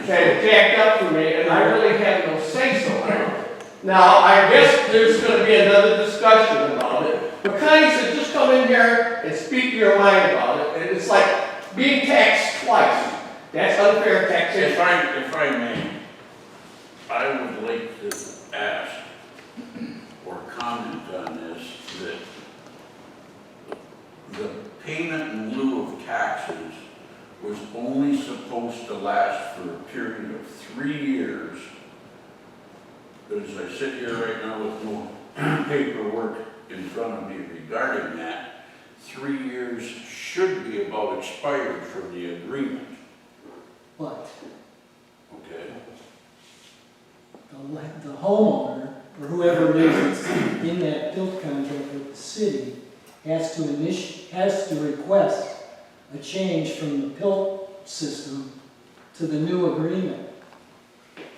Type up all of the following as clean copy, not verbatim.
had jacked up for me, and I really had no say-so on it. Now, I guess there's gonna be another discussion about it, but Connie said, just come in here and speak your mind about it, and it's like being taxed twice. That's unfair taxation. If I may, I would like to ask or comment on this, that the payment in lieu of taxes was only supposed to last for a period of 3 years. But as I sit here right now with no paperwork in front of me regarding that, 3 years should be about expired from the agreement. But Okay? the homeowner, or whoever it is that's in that built contract with the city, has to request a change from the PILT system to the new agreement.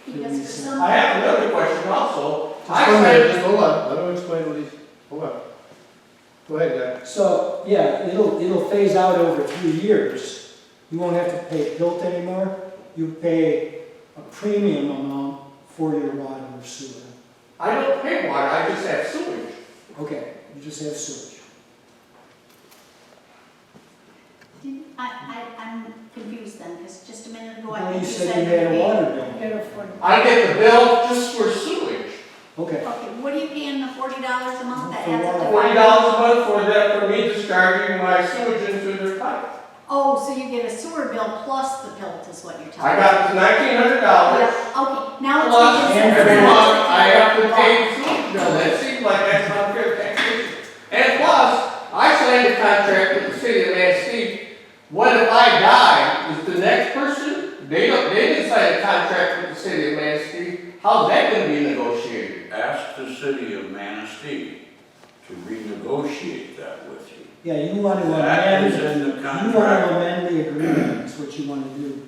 Because for some. I have another question also. Just hold on, let him explain what he's, hold on. Go ahead, guy. So, yeah, it'll phase out over 3 years. You won't have to pay PILT anymore. You pay a premium amount for your water or sewer. I don't pay water, I just have sewage. Okay, you just have sewage. I'm confused then, because just a minute ago I Well, think you you said said. you had a you water paid- bill. I get the bill just for sewage. Okay. Okay, what are you paying the $40 a month? That For adds up to water. $40 a month for that, for me discharging my sewage into their pipe. Oh, so you get a sewer bill plus the PILT is what you're telling I me? got this $1,900, Yeah, okay, now it's. plus making sense. every month I have to pay the sewage bill. That seems like that's unfair taxation. And plus, I signed a contract with the city of Manistee. What if I die? Is the next person, they didn't sign a contract with the city of Manistee. How's that gonna be negotiated? Ask the city of Manistee to renegotiate that with you. Yeah, you want to That amend, is in the you want contract. to amend the agreement, that's what you want to do.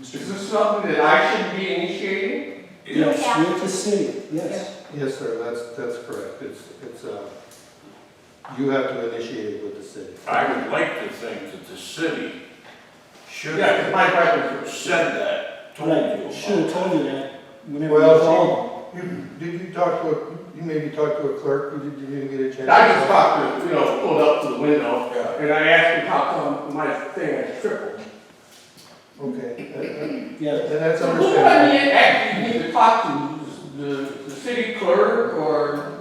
Is this something that I should be initiating? Yes, have with to. the city, yes. Yes, sir, that's correct. You have to initiate it with the city. I would like to think that the city should Yeah, 'cause my have preference was. said that, told Right, you should have about told you that whenever you Well, called. Did you talk to you maybe talk to a clerk? Did you get a chance? I just talked to, pulled up to the window, Yeah. and I asked him how come my thing had tripled. Okay, Yeah, and that's So who do understandable. I actually need to talk to? The city clerk, or,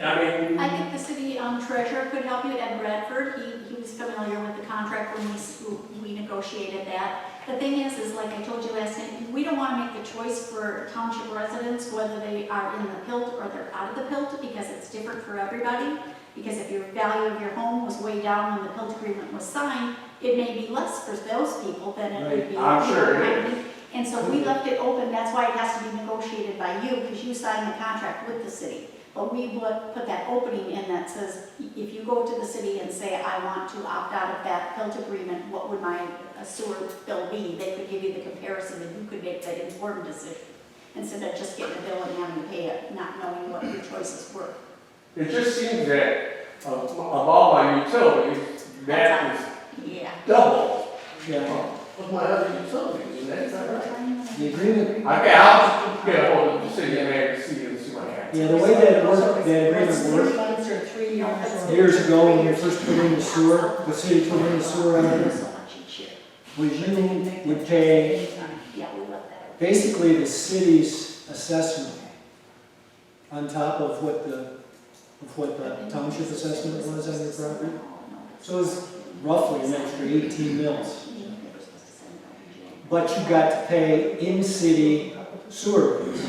I mean, I think the city treasurer could help you, Ed Bradford, he was familiar with the contract when we negotiated that. The thing is like I told you last time, we don't want to make the choice for township residents whether they are in the PILT or they're out of the PILT, because it's different for everybody. Because if your value of your home was way down when the PILT agreement was signed, it may be less for those people than it would be. I'm sure it is. And so we left it open, that's why it has to be negotiated by you, because you signed the contract with the city. But we would put that opening in that says, if you go to the city and say, I want to opt out of that PILT agreement, what would my sewer bill be? They could give you the comparison and you could make that informed decision, instead of just getting a bill and having to pay it, not knowing what your choices were. it just seems that of all my utilities, that is Yeah. double yeah. of my other utilities, and that's not right. The agreement, Okay, I'll just get a hold of the city and see what happens. yeah, the way that worked, that agreement worked, months or 3 years. years ago when we first put in the sewer, the city put in the sewer on it, So much each year. was you would pay Yeah, we left that. basically the city's assessment on top of what the township assessment was on your property. So it was roughly an extra 18 mils. But you got to pay in-city sewer rates.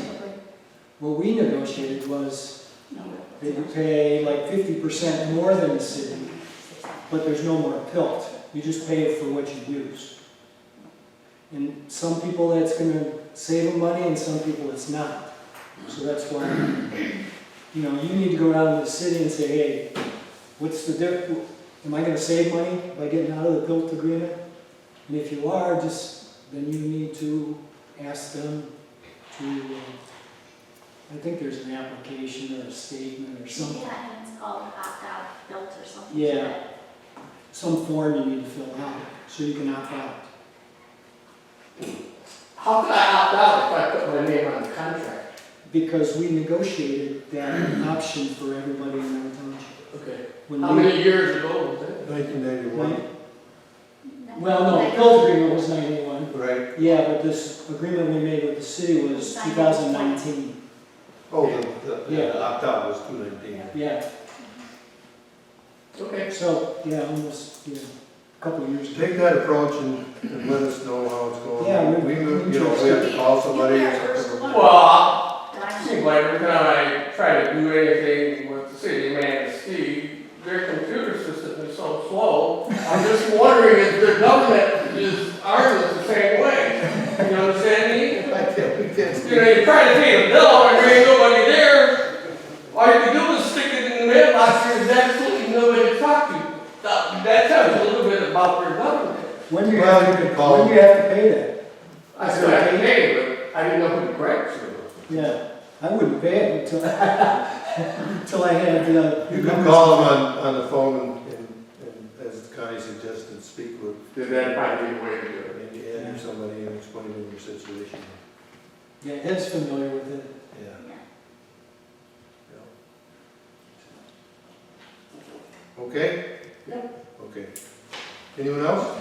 What we negotiated was that you pay like 50% more than the city, but there's no more PILT. You just pay for what you use. And some people that's gonna save them money and some people it's not. So that's why, you need to go down to the city and say, hey, what's the difference? Am I gonna save money by getting out of the PILT agreement? And if you are, then you need to ask them to, I think there's an application or a statement or something. Yeah, and it's called opt-out built or something. Yeah. Some form you need to fill out so you can opt out. How could I opt out if I put my name on the contract? Because we negotiated that option for everybody in our township. Okay. When How we- many years ago was that? 1991, Well, no, the build agreement was 91. right? Yeah, but this agreement we made with the city was 2019. Oh, Yeah. the opt-out was 219. Yeah, Okay. so, yeah, almost, a couple of years ago. Take that approach and let us know how it's going. Yeah, We have to call somebody or something. Well, it seems like every time I try to do anything with the city of Manistee, their computer system is so slow. I'm just wondering if their government is ours the same way. You understand me? We can't. You know, you try to pay a bill and there ain't nobody there. All you can do is stick it in the mailbox, there's absolutely nobody to talk to. That tells you a little bit about their government. When do you Well, have you to, can call when do you have to pay that? I said I could pay, but I didn't know who the grants were. Yeah, I wouldn't pay it until, until I had, You can call them on the phone and as Connie suggested, speak with, Did that probably be the way to do it? maybe Ed or somebody and explain to them your situation. Yeah, Ed's familiar with it. Yeah. Okay? Yep. Okay. Anyone else?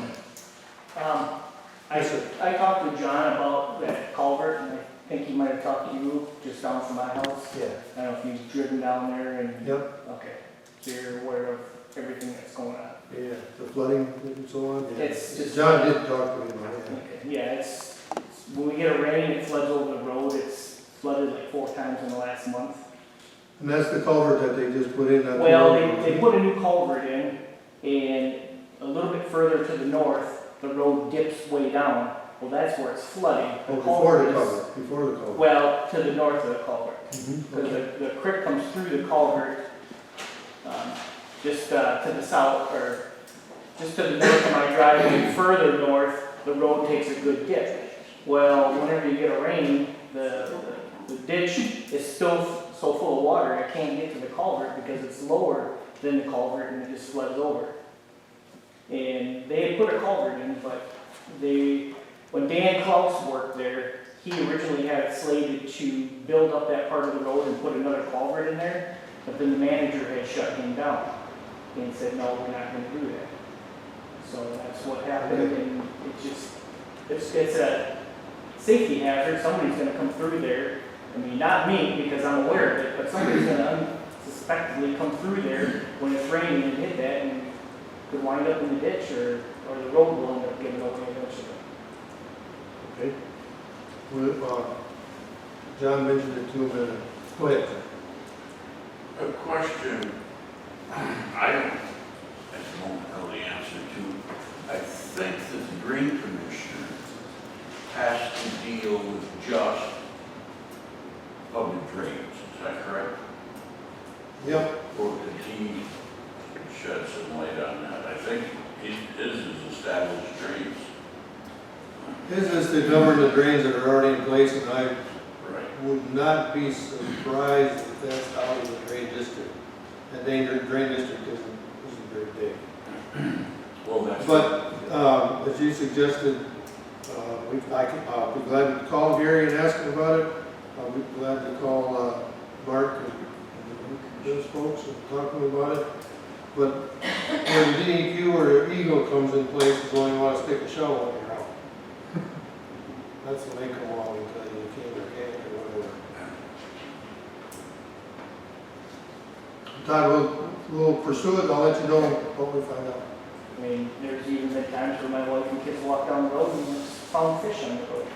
Yes, sir. I talked with John about that culvert, and I think he might have talked to you just down from my house. Yeah. I don't know if you've driven down there and. Yep. Okay, so you're aware of everything that's going on. Yeah, the flooding and so on. Yeah. It's just. John did talk to me about it. Okay, yeah, it's, when we get a rain, it floods over the road, it's flooded like 4 times in the last month. And that's the culvert that they just put in. Well, they put a new culvert in, and a little bit further to the north, the road dips way down. Well, that's where it's flooding. Oh, before the culvert is- culvert, before the culvert. Well, to the north of the culvert. Mhm, Because okay. the creek comes through the culvert, just to the south, or just to the north of my driveway, further north, the road takes a good dip. Well, whenever you get a rain, the ditch is still so full of water, it can't get to the culvert because it's lower than the culvert and it just floods over. And they had put a culvert in, but when Dan Klaus worked there, he originally had it slated to build up that part of the road and put another culvert in there, but then the manager had shut him down and said, no, we're not gonna do that. So that's what happened, and it's a safety hazard, somebody's gonna come through there. I mean, not me, because I'm aware of it, but somebody's gonna unsuspectedly come through there when it's raining and hit that, and could wind up in the ditch, or the road will end up giving away eventually. Okay. Well, John mentioned it 2 minutes. Go ahead. A question, I don't, at the moment, know the answer to. I think that the Green Commissioner has to deal with just public drains, is that correct? Yep. Or could he shed some light on that? I think his is established drains. His is to govern the drains that are already in place, and I Right. would not be surprised if that's out of the drain district. That drain district isn't very big. Well, that's. But, as you suggested, I'll be glad to call Gary and ask him about it. I'll be glad to call, Mark and those folks and talk to them about it. But when DEQ or Eagle comes in place, is when you want to stick a shovel in your house. That's when they come along and tell you can or can't or whatever. Todd, we'll pursue it, I'll let you know what we find out. I mean, there's even been times where my wife and kids walk down the road and found fish on the road.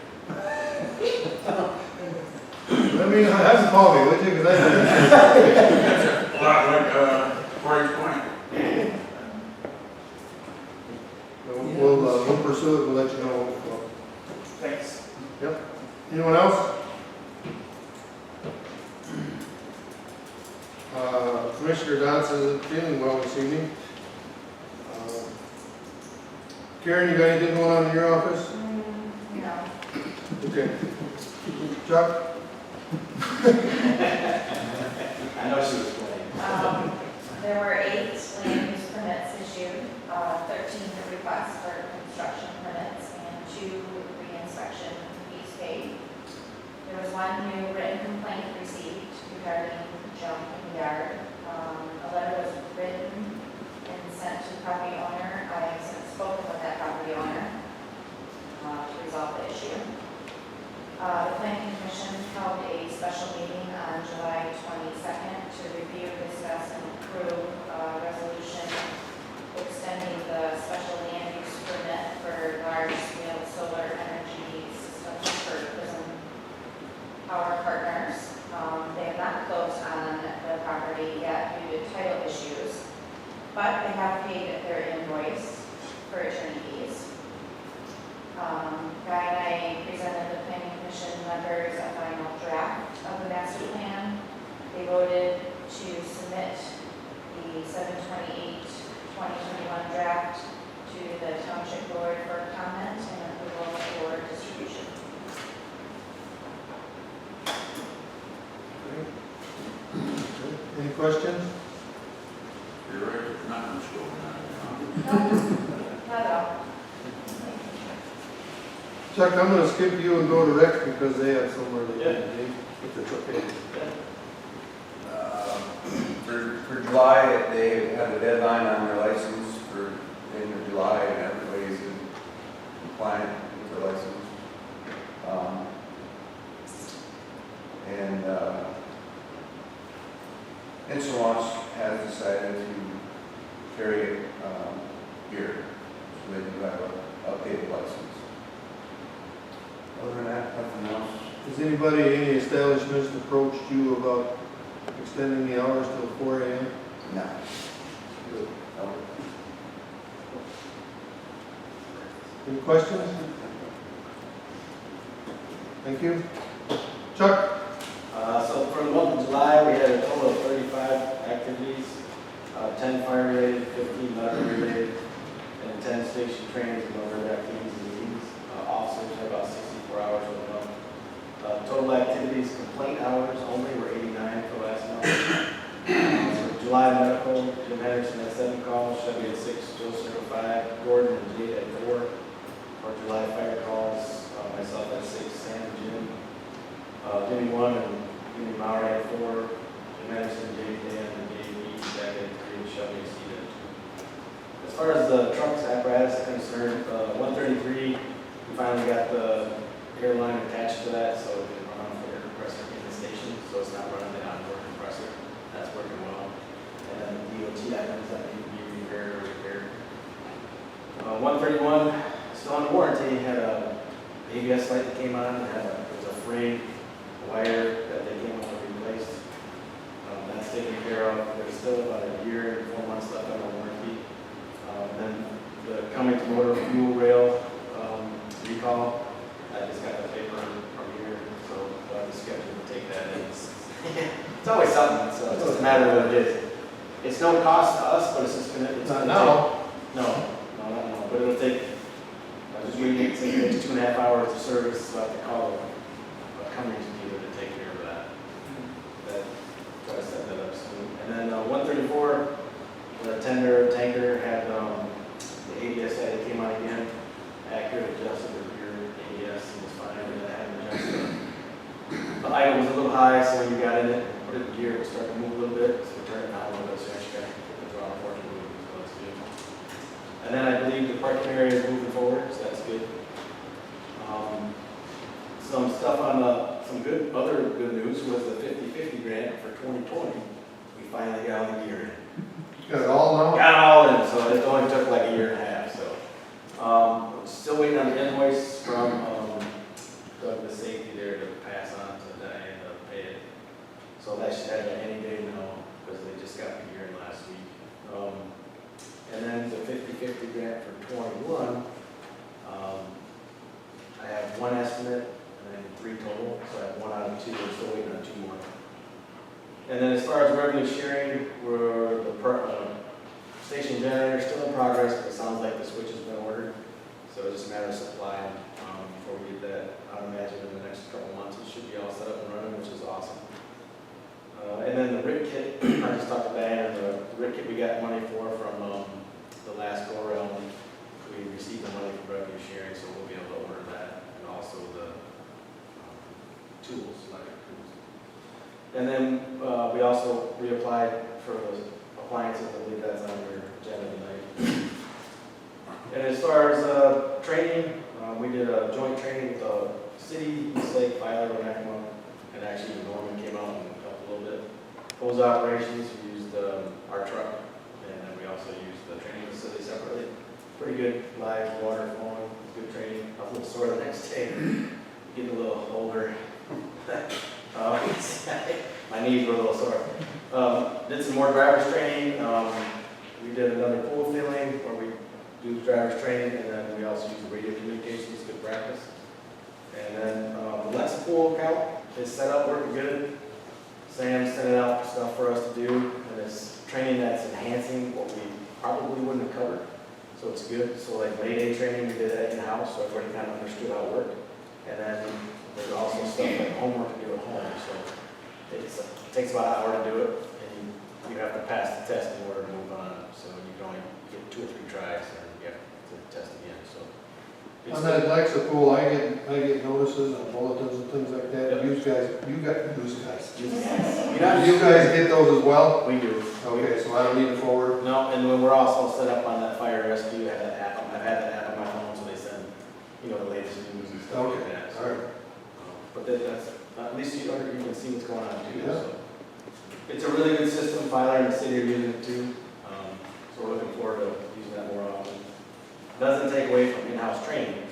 I mean, have them call me, would you, because I didn't. A lot like, Corey's Point. We'll pursue it, we'll let you know. Thanks. Yep. Anyone else? Commissioner Dodson isn't feeling well this evening. Karen, you got anything going on in your office? No. Okay. Chuck? I know she was playing. There were 8 land use permits issued, 13 requests for construction permits, and 2 re-inspection fees Planning Commission held a special meeting on July 22nd to review, discuss, and approve a resolution extending the special land use permit for large-scale solar energy systems for Prism Power Partners. They have not closed on the property yet due to title issues, but they have paid their invoice for attorney fees. Guy and I presented the planning commission members a final draft of the master plan. They voted to submit the 7/28/2021 draft to the township board for comment and approval for distribution. Any questions? You're right, there's not much going on. Not at all. Chuck, I'm gonna skip you and go to Rex because they have somewhere they can, if it's okay. For July, they had a deadline on their license for the end of July, and everybody's compliant with their license. Insolence has decided to carry it here, so they do have a updated license. Other than that, nothing else. Has anybody, any establishments approached you about extending the hours till 4 AM? No. No. Any questions? Thank you. Chuck? So for the month of July, we had a total of 35 activities, 10 fire related, 15 medical related, and 10 station trainings and other activities and meetings. Officers had about 64 hours for the month. Total activities, complaint hours only were 89 for last month. For July medical, Jim Henderson had 7 calls, Chevy had 6, Joseph had 5, Gordon and Jade had 4. For July fire calls, myself had 6, Sam and Jim. Jimmy 1 and Jimmy Mauer had 4, Jim Henderson, Jay Dan, and Dave Jack had 3, and Shelby and Steve had 2. As far as the trucks apparatus is concerned, 133, we finally got the airline attached to that, so it can run off the air compressor in the station, so it's not running the onboard compressor. That's working well. And then the DOT items that need to be repaired or repaired. 131, still under warranty, had a ABS light that came on, there was a frayed wire that they came up and replaced. That's taken care of. There's still about a year and 4 months left on the warranty. Then the Cummins motor fuel rail recall, I just got the paper from here, so I'll have to schedule to take that in. It's always something, so it doesn't matter what it is. It's no cost to us, but it's just gonna, it's Not gonna now. take, not now, but it'll take, I was reading it, it's 2.5 hours of service, so I have to call a Cummins dealer to take care of that. Try to set that up soon. And then 134, the tanker had the ABS light that came on again, accurate, adjusted the rear ABS, and was fine, and I had adjusted. The idle was a little high, so when you got in it, put it in gear, it would start to move a little bit, so we turned it down a little bit, so actually got the throttle force moving, so that's good. And then I believe the parking area is moving forward, so that's good. Some stuff on other good news was the 50/50 grant for 2020. We finally got all the gear in. Got it all now? Got it all in, so it only took like a year and a half, so. Still waiting on the invoice from Doug, the safety there, to pass on to Diane to pay it. So that should happen any day now, because they just got the gear in last week. And then the 50/50 grant for 21, I have 1 estimate and then 3 total, so I have 1 out of 2, we're still waiting on 2 more. And then as far as revenue sharing, we're the station generator is still in progress, but it sounds like the switch has been ordered. So it's just a matter of supply before we get that. I would imagine in the next couple months it should be all set up and running, which is awesome. And then the rig kit, I just talked to Diane, the rig kit we got money for from the last go around. We received the money from revenue sharing, so we'll be able to order that, and also the tools, electric tools. And then we also reapplied for those appliances. I believe that's on your agenda tonight. And as far as training, we did a joint training with the city, East Lake Fire, hose operations, we used our truck, and then we also used the training facility separately. Pretty good, live water flowing, good training. I was a little sore the next day, getting a little older. My knees were a little sore. Did some more driver's training. We did another pool filling where we do driver's training, and then we also use radio communications, good practice. And then the Lex pool account is set up, working good. Sam's sending out stuff for us to do, and it's training that's enhancing what we probably wouldn't have covered. So it's good. So like May Day training, we did that in-house, so everybody kind of understood how it worked. And then there's also stuff like homework to do at home. So it takes about an hour to do it, and you have to pass the test in order to move on. So you can only get 2 or 3 tries, and you have to test again. So On that Lexa pool, I get notices and bulletins and things like that. You guys get those as well? we do. Okay, so I don't need to forward. No, and when we're also set up on that fire rescue, I have that app. I've had that app on my phone, so they send, the latest news and stuff like that. So, All right. but that's at least you can see what's going on too. Yeah. So it's a really good system. Filer and the city are using it too. So we're looking forward to using that more often. Doesn't take away from in-house training,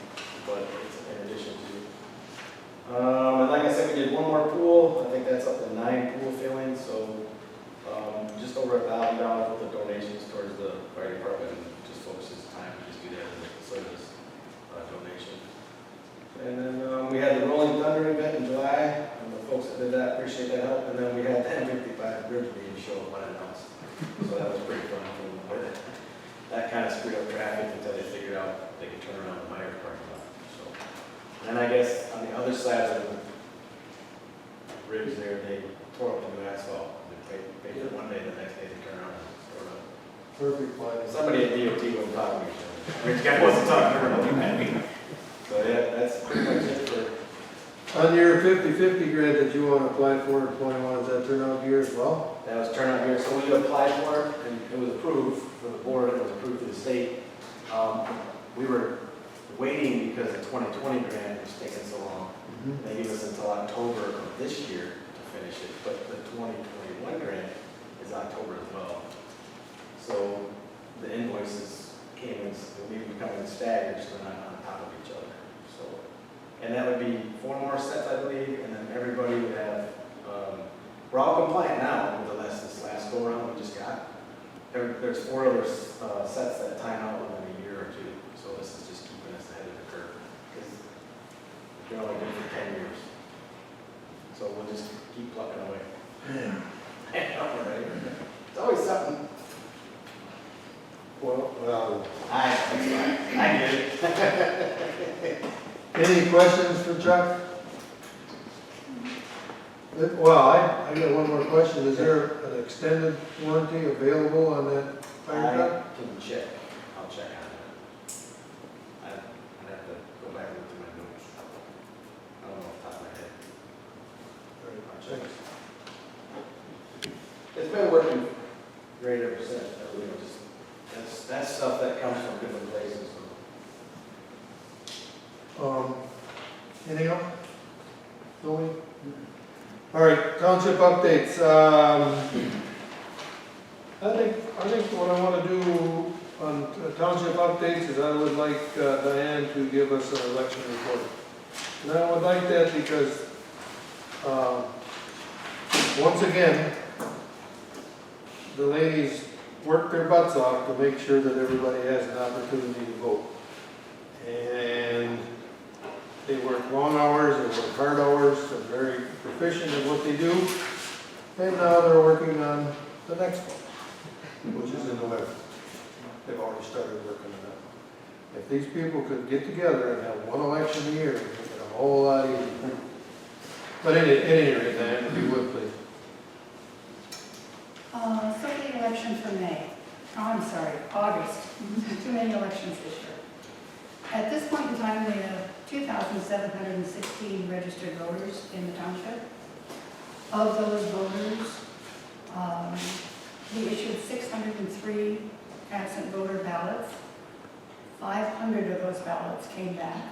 but it's in addition to. And like I said, we did one more pool. I think that's up to 9 pool fillings. So just over $1,000 worth of donations towards the fire department, and just focuses time to just do that as a service donation. And then we had the Rolling Thunder event in July, and the folks that did that appreciate that help. And then we had the M55 bridge being show up unannounced, so that was pretty fun. That kind of screwed up traffic until they figured out they could turn around the Myers parking lot. So, and I guess on the other side of the bridge there, they tore up the new asphalt. They paid it one day, the next day they turn around and tore it up. Perfect plan. Somebody at DOT wasn't talking to each other. Rich guy wasn't talking to her. So yeah, that's pretty much it for. On your 50/50 grant that you want to apply for in 21, does that turn out here as well? That was turnout here, so we applied for it, and it was approved for the board, it was approved for the state. We were waiting because the 2020 grant was taking so long. They gave us until October of this year to finish it, but the 2021 grant is October as well. So the invoices came in, we becoming staggered, so they're not on top of each other. So, and that would be 4 more sets, I believe, and then everybody would have, we're all compliant now with this last go around we just got. There's 4 other sets that time out within a year or 2, so this is just keeping us ahead of the curve. Because they're only good for 10 years. So we'll just keep plucking away. It's always something. Well, I get it. any questions for Chuck? Well, I got one more question. Is there an extended warranty available on that fire truck? I can check. I'll check on it. I'd have to go back and look through my notes. I don't know off the top of my head. I'll check. It's been working great ever since. That's stuff that comes from different places. Anything else? Nobody? All right, township updates. I think what I want to do on township updates is I would like Diane to give us an election report. And I would like that because, once again, the ladies work their butts off to make sure that everybody has an opportunity to vote. And they work long hours, they work hard hours, they're very proficient in what they do. And now they're working on the next one, which is in November. They've already started working on that. If these people could get together and have one election a year, it'd make it a whole lot easier. But at any rate, Diane, if you would, please. So the election for May, August, too many elections this year. At this point in time, we have 2,716 registered voters in the township. Of those voters, we issued 603 absent voter ballots. 500 of those ballots came back.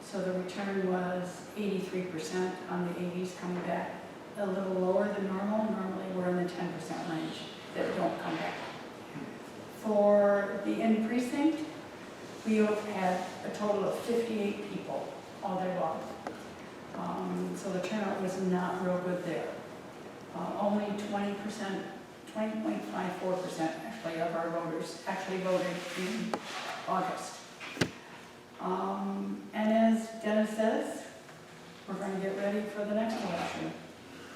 So the return was 83% on the 80s coming back. a little lower than normal. Normally, we're in the 10% range that don't come back. For the in precinct, we had a total of 58 people all day long. So the turnout was not real good there. Only 20%, 20.54% actually of our voters actually voted in August. And as Dennis says, we're going to get ready for the next election.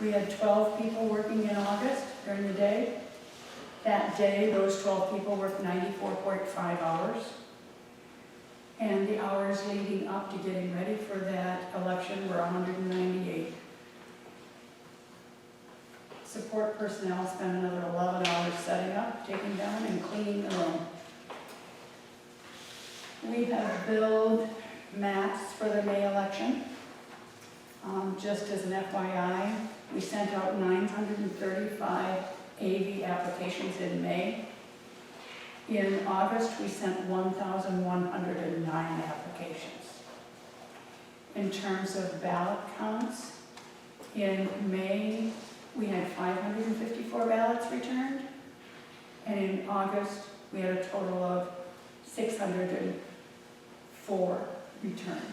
We had 12 people working in August during the day. That day, those 12 people worked 94.5 hours. And the hours leading up to getting ready for that election were 198. Support personnel spent another 11 hours setting up, taking down, and cleaning the room. We have billed masks for the May election. Just as an FYI, we sent out 935 AV applications in May. In August, we sent 1,109 applications. In terms of ballot counts, in May, we had 554 ballots returned, and in August, we had a total of 604 returned.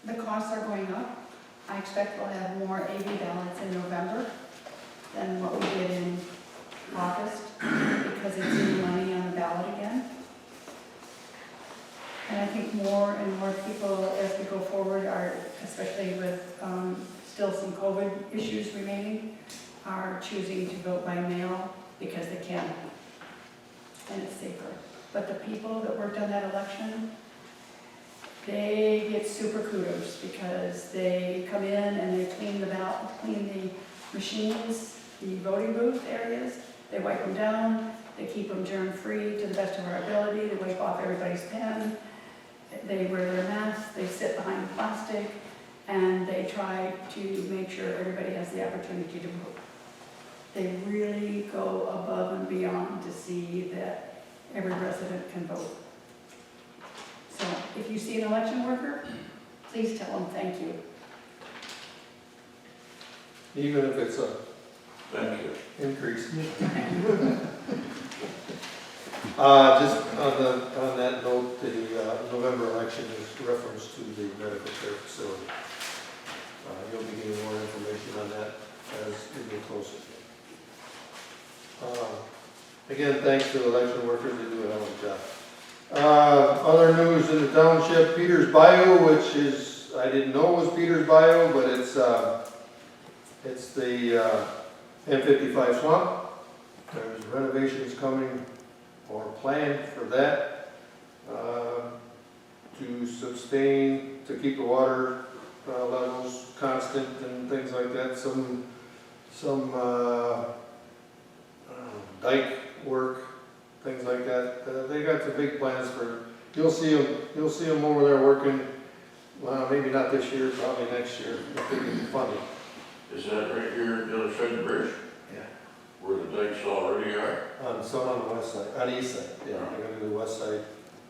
The costs are going up. I expect we'll have more AV ballots in November than what we did in August, because it's new money on the ballot again. And I think more and more people, as we go forward, are, especially with still some COVID issues remaining, are choosing to vote by mail because they can, and it's safer. But the people that worked on that election, they get super kudos because they come in and they clean the machines, the voting booth areas, they wipe them down, they keep them germ-free to the best of our ability, they wipe off everybody's pen, they wear their masks, they sit behind plastic, and they try to make sure everybody has the opportunity to vote. They really go above and beyond to see that every resident can vote. So if you see an election worker, please tell them thank you. Even if it's a Thank you. increase. Just on that note, the November election is reference to the medical care facility. You'll be getting more information on that as we get closer. Again, thanks to the election workers, they do a hell of a job. Other news in the township, Peter's Bio, which is, I didn't know it was Peter's Bio, but it's the M55 swamp. There's renovations coming or planned for that to sustain, to keep the water levels constant and things like that. Some dike work, things like that. They got the big plans for. You'll see them over there working. Well, maybe not this year, probably next year. If they get the funding. Is that right here at the other side of the bridge? Yeah. Where the dikes already are? Some on the west side, on the east side. Yeah, they're gonna do the west side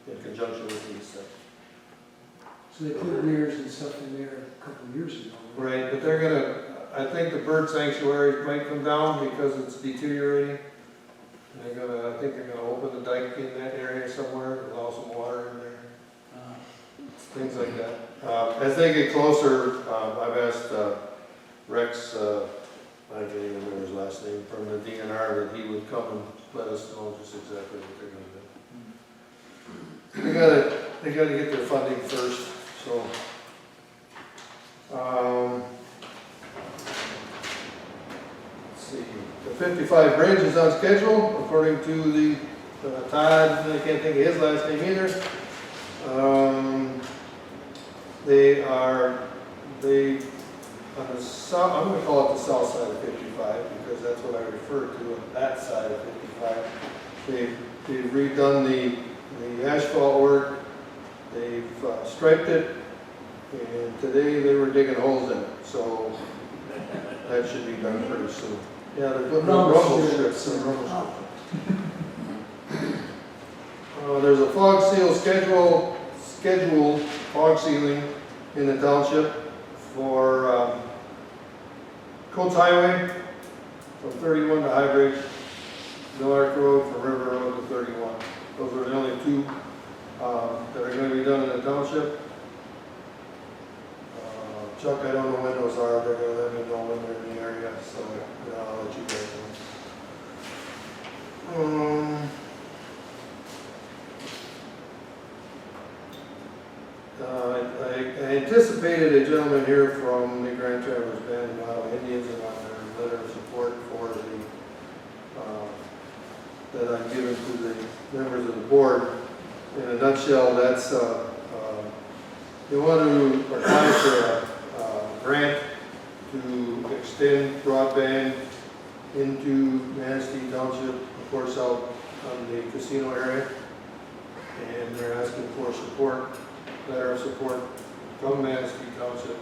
in conjunction with the east side. So they put weirs and stuff in there a couple of years ago. Right, but they're gonna. I think the bird sanctuary might come down because it's deteriorating. I think they're gonna open the dike in that area somewhere, allow some water in there. Things like that. As they get closer, I've asked Rex, I can't even remember his last name, from the DNR, that he would come and let us know just exactly what they're gonna do. They gotta get their funding first, so. Let's see, the 55 bridge is on schedule, according to the Todd, I can't think of his last name either. On the south, I'm going to call it the south side of 55 because that's what I refer to on that side of 55. They've redone the asphalt work, they've striped it, and today they were digging holes in it, so that should be done pretty soon. Yeah, they're putting rumble strips in. There's a fog seal scheduled fog sealing in the township for Coates Highway from 31 to High Bridge, Millark Road from River Road to 31. Those are the only two that are going to be done in the township. Chuck, I don't know when those are. They're going to let me know when they're in the area, so I'll let you guys know. I anticipated a gentleman here from the Grand Traverse Band of Ohio Indians and want their letter of support for the that I've given to the members of the board. In a nutshell, that's they want to apply for a grant to extend broadband into Manistee Township, of course, out on the casino area, and they're asking for support, letter of support from Manistee Township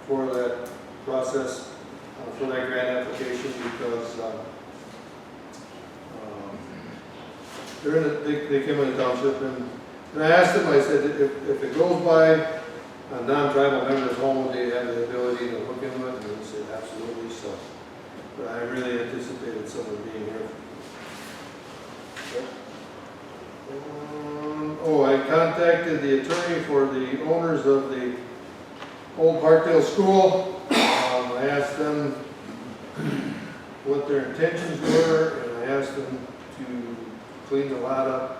for that process, for that grant application, because they came in the township, and I asked them, I said, if it goes by a non-tribal member's home, would they have the ability to hook into it? And they said, absolutely so. But I really anticipated someone being here. I contacted the attorney for the owners of the old Parkdale School. I asked them what their intentions were, and I asked them to clean the lot up.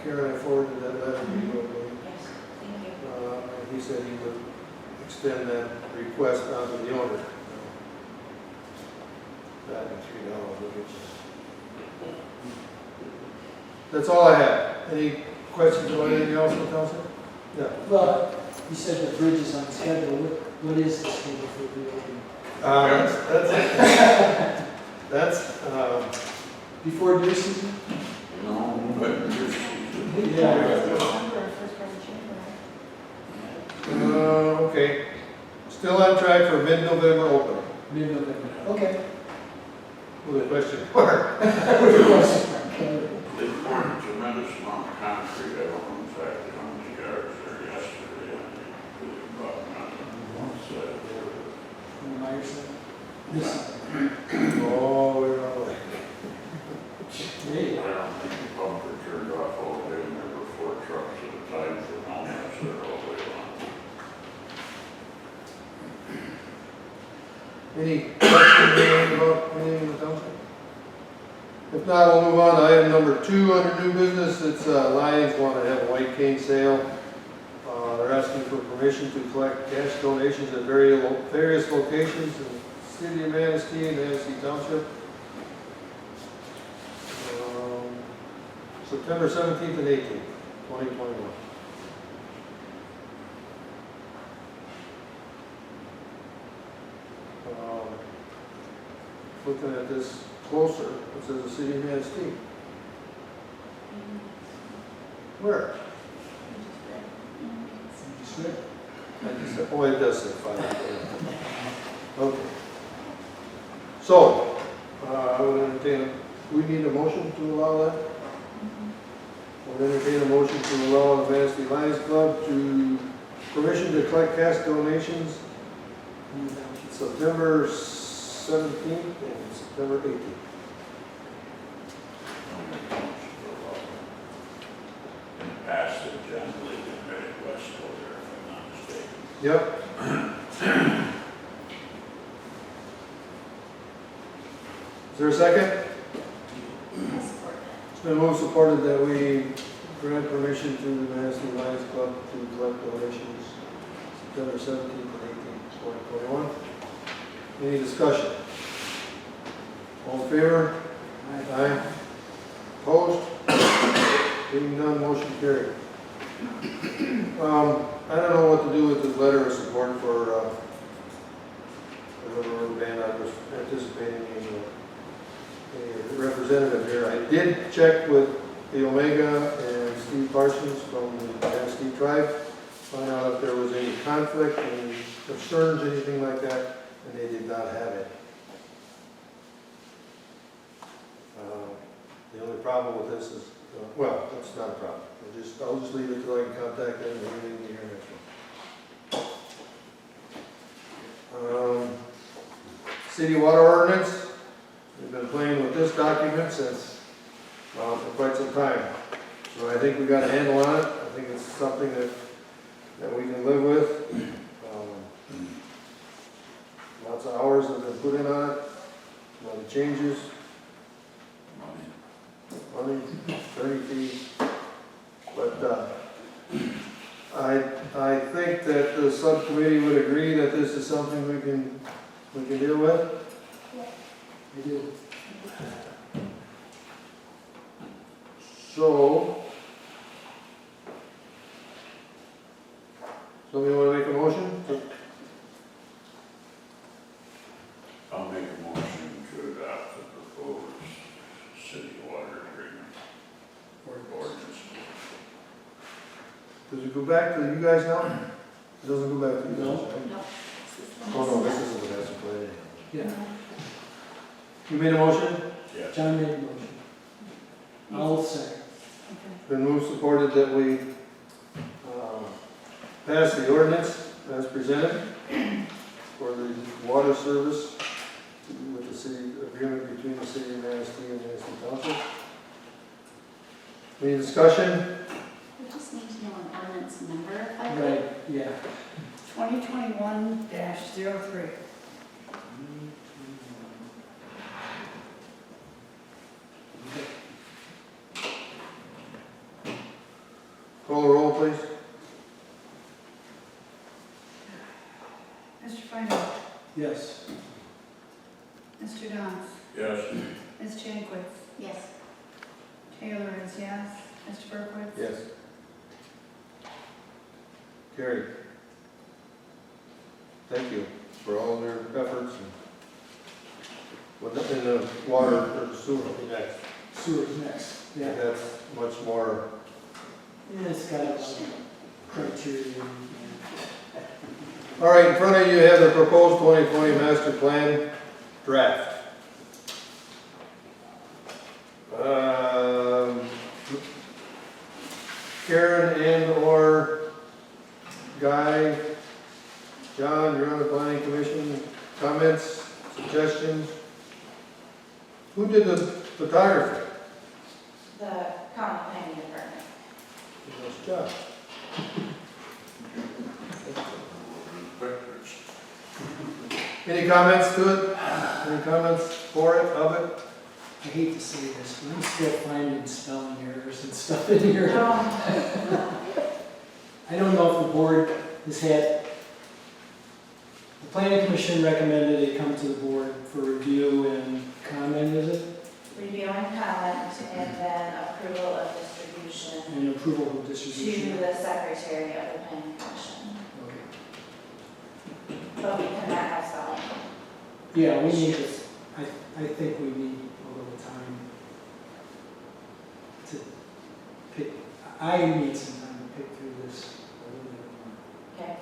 Karen, I forwarded that letter to you, I believe. Yes, thank you. And he said he would extend that request out to the owner. That and $3. That's all I have. Any questions about anything else in the council? Yeah. Well, you said the bridge is on schedule. What is the schedule for reopening? That's Before deer season? No, but Yeah. okay. Still on track for mid-November opening. Mid-November. Okay. With a question mark. they poured a tremendous amount of concrete. I don't know exactly how many yards there yesterday. I mean, really about nothing. So, This. Oh, we're all right. Hey. I don't think the pumper turned off all day, and there were 4 trucks at a time for helmets there all the way along. Any questions about anything in the township? If not, we'll move on to item number 2 under new business. It's Lions want to have a white cane sale. They're asking for permission to collect cash donations at various locations in the city of Manistee and Manistee Township. September 17th and 18th, 2021. Looking at this closer, it says the city of Manistee. Where? Oh, it does say 5. Okay. So, I would entertain, we need a motion to allow that? We'll entertain a motion to allow the Manistee Lions Club to permission to collect cash donations September 17th and September 18th. In the past, they generally been very west over there, if I'm not mistaken. Yep. Is there a second? It's been moved supported that we grant permission to the Manistee Lions Club to collect donations September 17th and 18th, 2021. Any discussion? All in favor? Aye. Opposed? Being none, motion carried. I don't know what to do with this letter of support for the River Band. I was anticipating a representative here. I did check with the Omega and Steve Parsons from the Manistee tribe, find out if there was any conflict, any concerns, anything like that, and they did not have it. The only problem with this is, well, that's not a problem. I'll just leave it till I can contact them and we can hear next one. City water ordinance, we've been playing with this document since, for quite some time. So I think we got a handle on it. I think it's something that we can live with. Lots of hours have been put in on it, a lot of changes, money, attorney fees. But I think that the subcommittee would agree that this is something we can deal with. I do. So, somebody want to make a motion? I'll make a motion to adopt the proposed city water agreement or ordinance. Does it go back to you guys now? It doesn't go back to you guys, right? No. Oh, no, this isn't the master plan. Yeah, You made a motion? Yes. John made a motion. I'll second. Been moved, supported that we pass the ordinance as presented for the water service with the city, agreement between the city of Manistee and Manistee Township. Any discussion? We just need to know an ordinance number, if I could. Right, yeah. 2021-03. Call the roll, please. Mr. Feinberg, Yes. Mr. Downs, Yes. Ms. Jankowitz, Yes. Taylor is yes, Mr. Berkowitz. Yes. Carried. Thank you for all their efforts in the water or sewer next. Sewer's next. Yeah. That's much more. Yeah, it's got a criteria. All right, in front of you have the proposed 2020 master plan draft. Karen and/or Guy, John, you're on the planning commission. Comments, suggestions? Who did the photography? The county planning department. Nice job. Any comments to it? Any comments for it, of it? I hate to say this, but I'm still finding spelling errors and stuff in here. I don't know if the board has had, the planning commission recommended it come to the board for review and comment, is it? Review and comment, and then approval of distribution And approval of to distribution. the secretary of the planning commission. Okay. But we cannot have spelling. Yeah, we need this, I think we need a little time to pick, I need some time to pick through this a little bit more. Okay.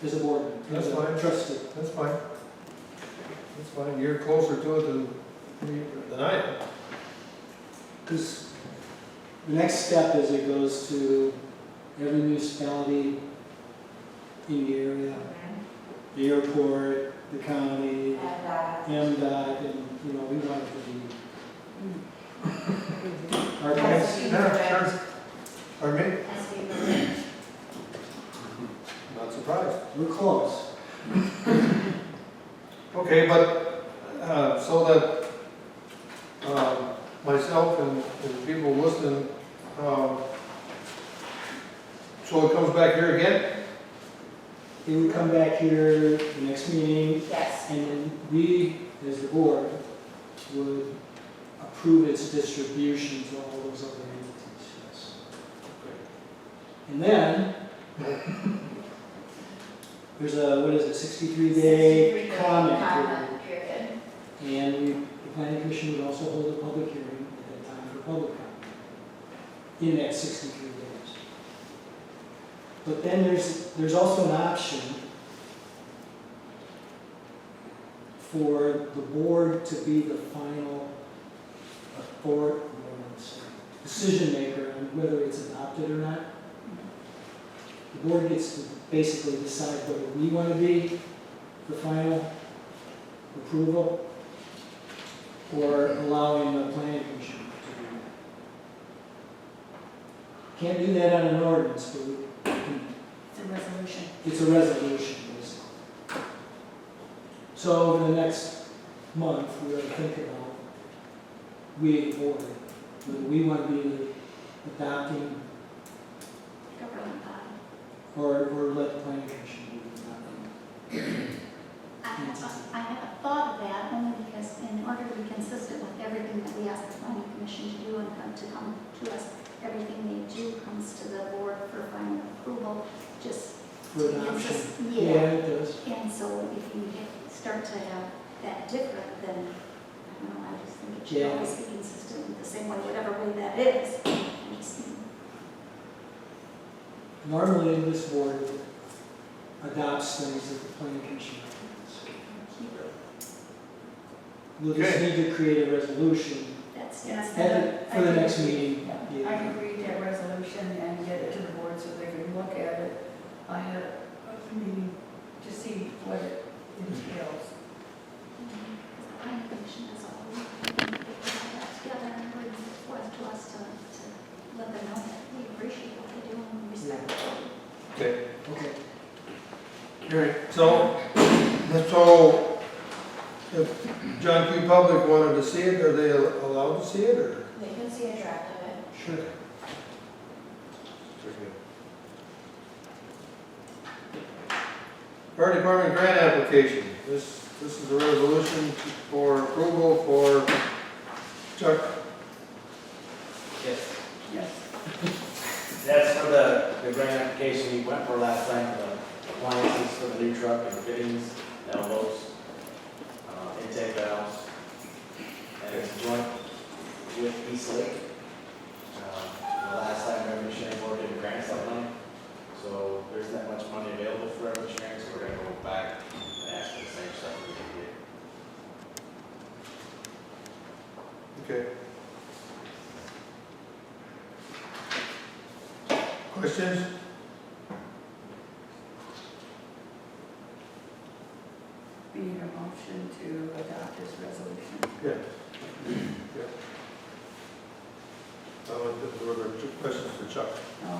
As a board, That's as a fine. trustee. That's fine. That's fine. You're closer to it than I am. Because the next step is it goes to every municipality in the area, the airport, the county, And, MDOT, and, you know, we want it to be. Our Has guys, to be Yeah, perfect. sure. Pardon me? Has to be perfect. Not surprised. we're close. Okay, but, so that, myself and people listening, so it comes back here again? It would come back here the next meeting, Yes. and then we, as the board, would approve its distribution to all those other entities, yes. And then, there's a, what is it, 63-day 63-day comment period. comment period. And the planning commission would also hold a public hearing at that time for public comment in that 63 days. But then there's also an option for the board to be the final decision maker on whether it's adopted or not. The board gets to basically decide whether we want to be the final approval or allowing the planning commission to do that. Can't do that on an ordinance, but we can, It's a resolution. it's a resolution, basically. So over the next month, we're going to think about, we the board, whether we want to be adopting Government body. or let the planning commission do the I haven't thought of that only because in order to be consistent with everything that we ask the planning commission to do and to come to us, everything they do comes to the board for final approval, just. for adoption. Yeah, It does. and so if you start to have that different, then, I don't know, I just think it should Yeah. always be consistent with the same way, whatever way that is. I just- Normally, this board adopts things that the planning commission recommends. We'll just Okay. need to create a resolution That's, Yes. for the next meeting. I Yeah. can read that resolution and get it to the board so they can look at it. I had a meeting to see what it entails. the planning commission is all, we can put that together and bring it forth to us to let them know that we appreciate what they do and we respect what they do. Okay. Okay. All right, so if John Q. Public wanted to see it, are they allowed to see it, or? They can see a draft of it. Sure. Fire Department grant application. This is a resolution for approval for Chuck. Yes. Yes. That's for the grant application we went for last time, the appliances for the new truck and fittings, elbows, intake valves. And it's joint with East Lake. The last time revenue sharing board did grants that money. So there's not much money available for revenue sharing, so we're gonna go back and ask for the same stuff we did. Okay. Questions? We need a motion to adopt this resolution. Yeah. Yeah. Were there two questions for Chuck? No.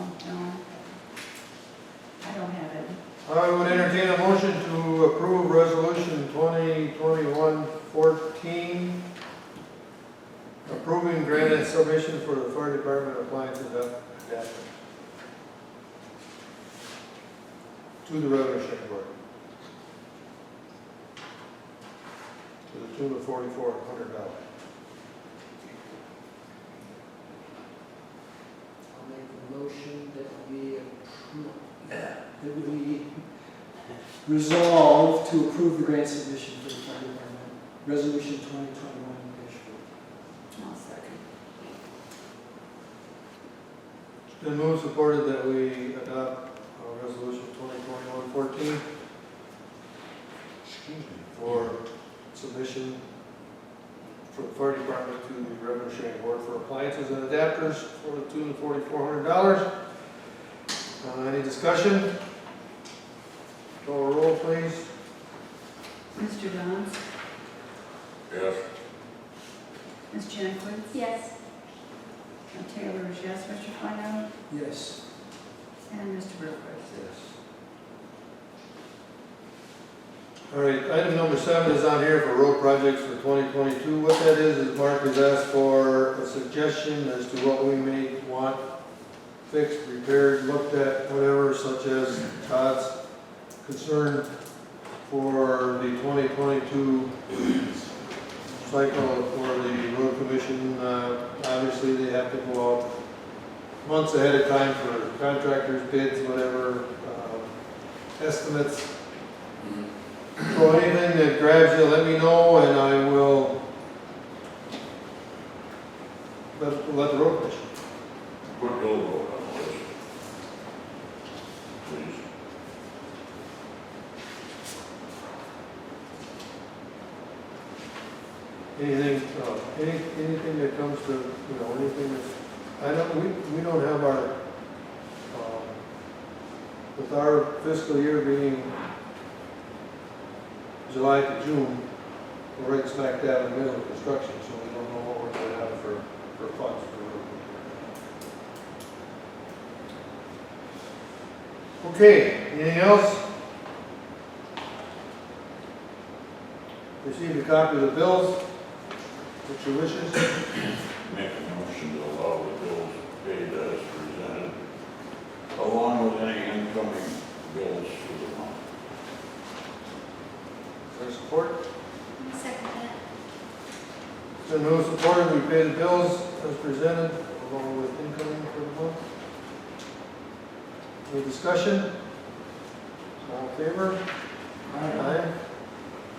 I don't have it. I would entertain a motion to approve resolution 2021-14, approving granted submission for the fire department appliance adapter to the revenue sharing board to the tune of $4,400. I'll make the motion that we approve, that we resolve to approve the grant submission for the fire department, resolution 2021-14. I'll second. It's been moved and supported that we adopt resolution 2021-14 for submission for the fire department to the revenue sharing board for appliances and adapters for the tune of $4,400. Any discussion? Call a roll, please. Mr. Dons? Yes. Ms. Jankowitz? Yes, Taylor is yes. Mr. Fino? Yes. And Mr. Brookers? Yes. All right, item number 7 is on here for road projects for 2022. What that is Mark has asked for a suggestion as to what we may want fixed, repaired, looked at, whatever, such as Todd's concern for the 2022 cycle for the road commission. Obviously, they have to go out months ahead of time for contractors, bids, whatever, estimates. So anything that grabs you, let me know, and I will let the road commission. Put your vote on the list. Please. Anything that comes to, anything that, we don't have our, with our fiscal year being July to June, we're right smack dab in the middle of construction, so we don't know what we're gonna have for funds for road. Okay, anything else? Received a copy of the bills. What's your wishes? Make a motion to allow the bills paid as presented, along with any incoming bills for the month. Is there support? Second that. So no support, we pay the bills as presented, along with incoming for the month. Any discussion? All in favor? Aye.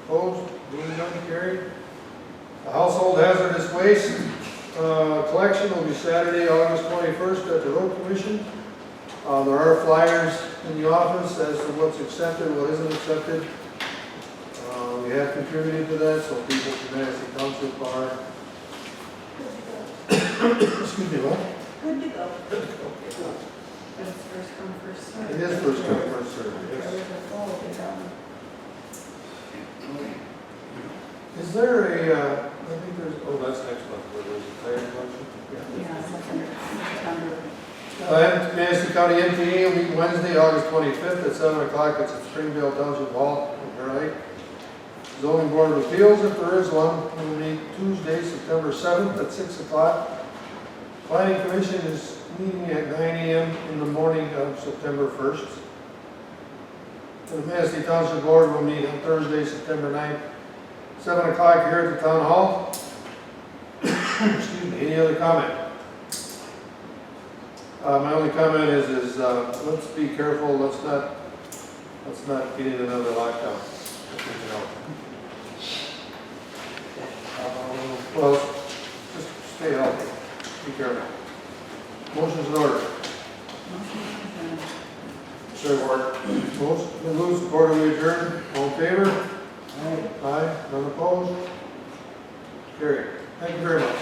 Opposed? Moving none, carried. The household hazardous waste collection will be Saturday, August 21st at the road commission. There are flyers in the office as to what's accepted, what isn't accepted. We have contributed to that, so people from Manistee Township are, excuse me, what? Good to go. But it's first come, first served. It is first come, first served, yes. There is a fall, Is there a, I think there's, oh, that's next month, where there's a tire collection? yeah, it's under. Manistee County MTA will meet Wednesday, August 25th at 7 o'clock. It's at Springdale Township Hall, right? Zoning Board of Appeals, if there is one, will meet Tuesday, September 7th at 6 o'clock. Planning Commission is meeting at 9 a.m. in the morning of September 1st. The Manistee Township Board will meet on Thursday, September 9th, 7 o'clock here at the Town Hall. Excuse me, any other comment? My only comment is let's be careful, let's not get in another lockdown. Well, just stay healthy, be careful. Motion's in order. Support. Motion been moved, supported, we adjourn. All in favor? Aye. Aye, none opposed? Carried. Thank you very much.